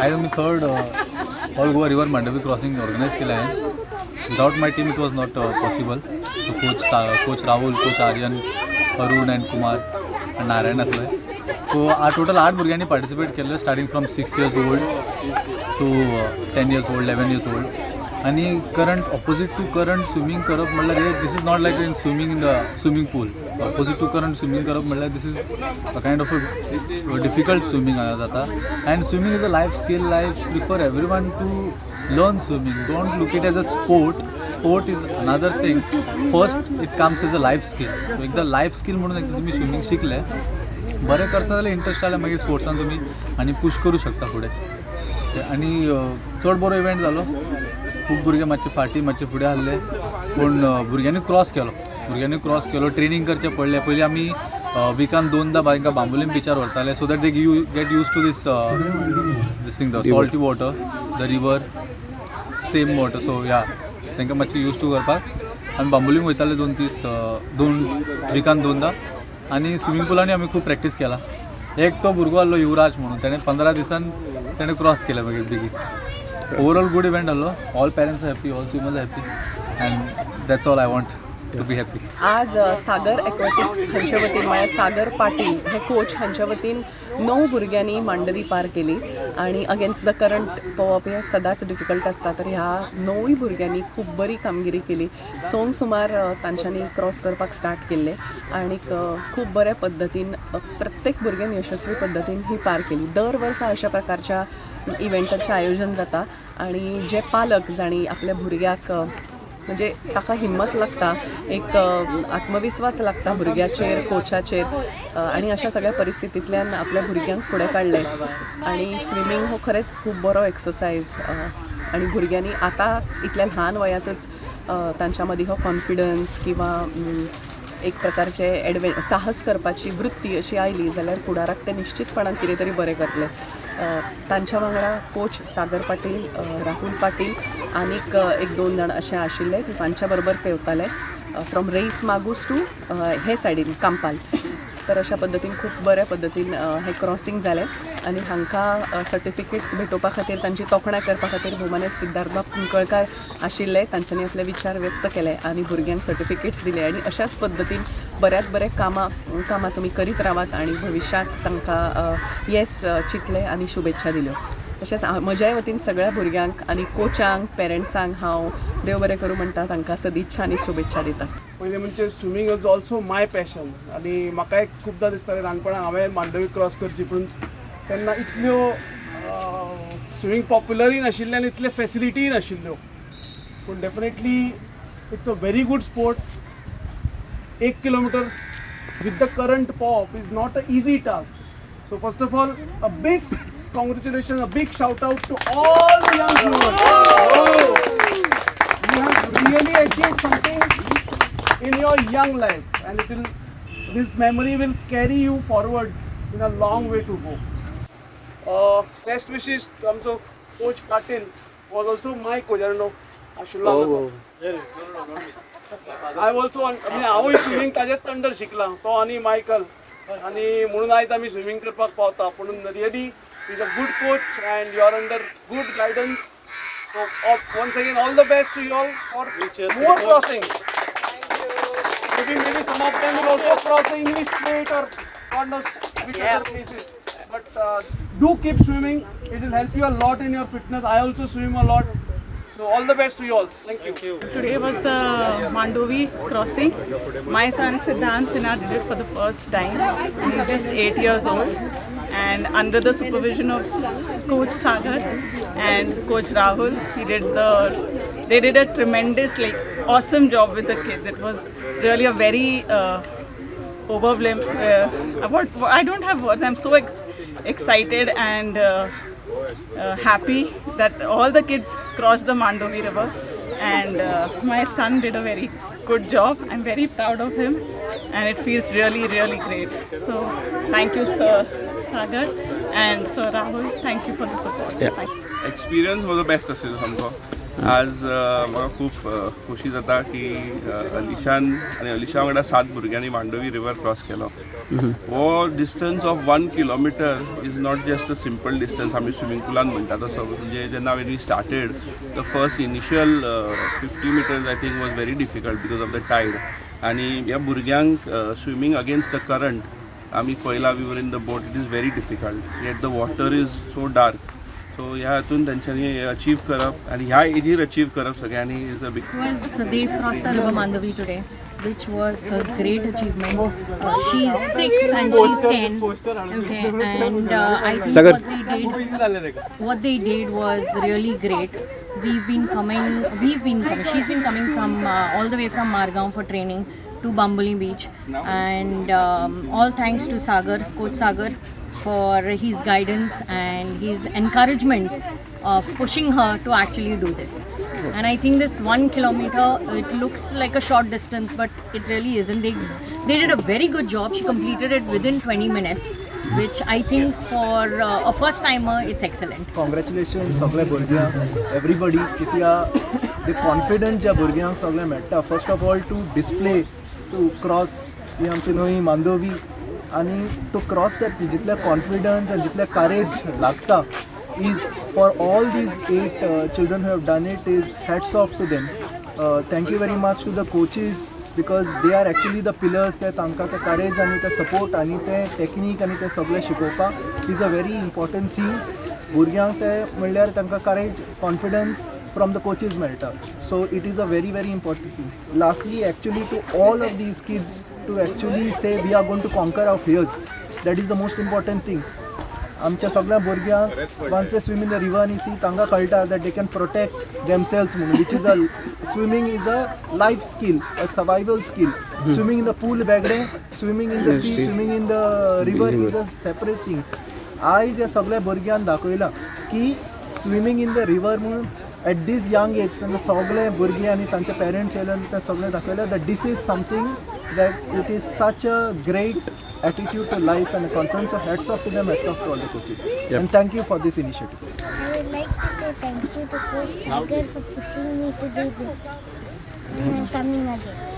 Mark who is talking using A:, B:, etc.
A: आयज आमी third all Goa river Mandovi crossing organise केलें हांवें. Without my team it was not possible. Coach Rahul, coach Aryan, Arun and Kumar and Narayan आसले. So total 8 भुरग्यांनी पार्टिसिपेट केल्ले, starting from 6 years old to 10 years old, 11 years old. आणि current opposite to current swimming करप म्हणल्यार this is not like in swimming in the swimming pool. Opposite to current swimming करप म्हणल्यार this is a kind of a difficult swimming जाता. And swimming is a life skill. I prefer everyone to learn swimming. Don't look it as a sport. Sport is another thing. First it comes as a life skill. एकदा life skill म्हणून एकदा तुम्ही swimming शिकले, बरें करता जाल्यार interest आल्या मागीर स्पोर्ट्सान तुम्ही आनी पुश करूं शकता फुडें. आनी चड बरो इव्हेंट जालो. खूब भुरगे मातशे फुडें आसले, पूण भुरग्यांनी क्रॉस केलो. ट्रेनींग करचें पडलें. पयलीं आमी विकान 2दा तांकां बांबोलीम बीचार व्हरताले, so that they get used to this thing, the salty water, the river, same water. So या तांकां मातशें यूज टू करपाक आमी बांबोलीम वयताले 2 विकान 2दा. आनी स्विमींग पुलांनी आमी खूब प्रॅक्टीस केला. एक तो भुरगो आसलो युवराज म्हणून, ताणें 15 दिसान ताणें क्रॉस केलें मागीर बेगीन. ओवरऑल गुड इव्हेंट आसलो. All parents happy, all swimmers happy, and that's all I want to be happy.
B: आज सागर एक्वॅटिक्स हांचे वतीन म्हळ्यार सागर पाटील हे कोच हांच्या वतीन 9 भुरग्यांनी मांडवी पार केली. आणि अगेन्स्ट द करंट पोवप हे सदांच डिफिकल्ट आसता, तर ह्या 9 भुरग्यांनी खूब बरी कामगिरी केली. संक सुमार तांच्यांनी क्रॉस करपाक स्टार्ट केल्ले आणि खूब बऱ्या पद्दतीन प्रत्येक भुरग्यान यशस्वी पद्दतीन ही पार केली. दर वर्सा अशा प्रकारच्या इव्हेंटाचें आयोजन जाता आणि जे पालक जाणी आपल्या भुरग्याक म्हणजे ताका हिम्मत लागता, एक आत्मविश्वास लागता भुरग्याचेर, कोचाचेर, आणि अशा सगळ्या परिस्थितींतल्यान आपल्या भुरग्यांक फुडें काडलें. आणि स्विमींग हो खरेंच खूब बरो एक्सरसायज. आणि भुरग्यांनी आतांच इतल्या ल्हान वयातच तांच्या मदीं हो कॉन्फिडन्स किंवा एक प्रकारचे साहस करपाची वृत्ती अशी आयली जाल्यार फुडाराक ते निश्चितपणान कितें तरी बरें करतले. तांच्या वांगडा कोच सागर पाटील, राहुल पाटील आनीक 1-2 जाण अशे आशिल्ले, तांच्या बरोबर पेंवताले फ्रॉम रेईस मागूस टू हे सायडीन कांपाल. तर अशा पद्दतीन खूब बऱ्या पद्दतीन हे क्रॉसिंग जालें. आनी हांकां सर्टिफिकेट्स भेटोवपा खातीर, तांची तोखणाय करपा खातीर भोवमानेस्त सिद्धार्थ कुंकळकार आशिल्ले, तांच्यांनी आपले विचार व्यक्त केले आनी भुरग्यांक सर्टिफिकेट्स दिले. आनी अशाच पद्दतीन बऱ्यात बरे कामां तुमी करीत रावात आनी भविश्यांत तांकां येस चिंतले आनी शुभेच्छा दिल्यो. तशेंच म्हज्याय वतीन सगळ्या भुरग्यांक आनी कोचांक, पेरंट्सांक हांव देव बरें करूं म्हणटा, तांकां सदिच्छा आनी शुभेच्छा दिता.
C: पयलीं म्हणजे swimming is also my passion. आनी म्हाकाय खुबदां दिसतालें ल्हानपणांत हांवें मांडवी क्रॉस करची, पूण तेन्ना इतल्यो स्विमींग पॉप्युलरूय नाशिल्ले आनी इतल्यो फॅसिलिटीय नाशिल्ल्यो. पूण definitely it's a very good sport. 1 kilometer with the current pop is not an easy task. So first of all, a big congratulations, a big shout out to all the young swimmers. You have really achieved something in your young life, and this memory will carry you forward in a long way to go. Best wishes to आमचो coach Patil was also my coach. I don't know. I also हांवूय swimming ताजेच under शिकला, तो आनी Michael, आनी म्हणून आयज आमी swimming करपाक पावता. पूण really is a good coach and you are under good guidance. So once again all the best to you all for more crossings. Maybe some of them will also cross the English Strait or God knows which other places. But do keep swimming. It will help you a lot in your fitness. I also swim a lot. So all the best to you all. Thank you.
D: Today was the Mandovi crossing. My son Siddhant Sinha did it for the first time. He's just 8 years old. And under the supervision of Coach Sagar and Coach Rahul, they did a tremendous, awesome job with the kids. It was really a very overwhelming. I don't have words. I'm so excited and happy that all the kids crossed the Mandovi River, and my son did a very good job. I'm very proud of him and it feels really, really great. So thank you, Sir Sagar and Sir Rahul. Thank you for the support.
E: Experience was the best आशिल्लो सामको. आज म्हाका खूब खोशी जाता की अलिशान आनी अलिशा वांगडा 7 भुरग्यांनी मांडोवी रिवर क्रॉस केलो. हो distance of 1 kilometre is not just a simple distance आमी स्विमींग पुलान म्हणटा तसो. म्हणजे जेन्ना when we started the first initial 50 metres I think was very difficult because of the tide. आनी ह्या भुरग्यांक स्विमींग अगेन्स्ट द करंट आमी पयला we were in the boat it is very difficult. Yet the water is so dark. So ह्या हातून तेंच्यांनी achieve करप आनी ह्या एजीर अचीव करप सगळ्यांनी is a big.
F: They crossed the river Mandavi today, which was a great achievement. She's 6 and she's 10. Okay, and I think what they did was really great. She's been coming from all the way from Margaon for training to Bamboli Beach, and all thanks to Sagar, Coach Sagar, for his guidance and his encouragement of pushing her to actually do this. And I think this 1 kilometer, it looks like a short distance, but it really isn't. They did a very good job. She completed it within 20 minutes, which I think for a first timer, it's excellent.
G: Congratulations सगळ्या भुरग्यांक, everybody. कित्या the confidence ज्या भुरग्यांक सगळ्या मेळटा, first of all to display, to cross ही आमची न्हंय मांडोवी, आणि टू क्रॉस दॅट जितले कॉन्फिडन्स आनी जितले करेज लागता is for all these 8 children who have done it is hats off to them. Thank you very much to the coaches because they are actually the pillars. ते तांकां ते करेज आनी ते support आनी ते टॅक्नीक आनी ते सगळें शिकोवपाक is a very important thing. भुरग्यांक ते म्हणल्यार तांकां करेज confidence from the coaches melta. So it is a very very important thing. Lastly, actually to all of these kids to actually say we are going to conquer our fears, that is the most important thing. आमच्या सगळ्या भुरग्यांक once they swim in the river and see तांकां कळटा that they can protect themselves म्हणून, which is a swimming is a life skill, a survival skill. Swimming in the pool वेगळे, swimming in the sea, swimming in the river is a separate thing. आयज ह्या सगळ्या भुरग्यांक दाखयला की swimming in the river म्हणून at this young age तांचे सगळे भुरगे आनी तांचे पेरंट्स येयले ते सगळे दाखयले that this is something that it is such a great attitude to life and a confidence. So hats off to them, hats off to all the coaches. And thank you for this initiative.
H: I would like to say thank you to Coach Sagar for pushing me to do this and coming again.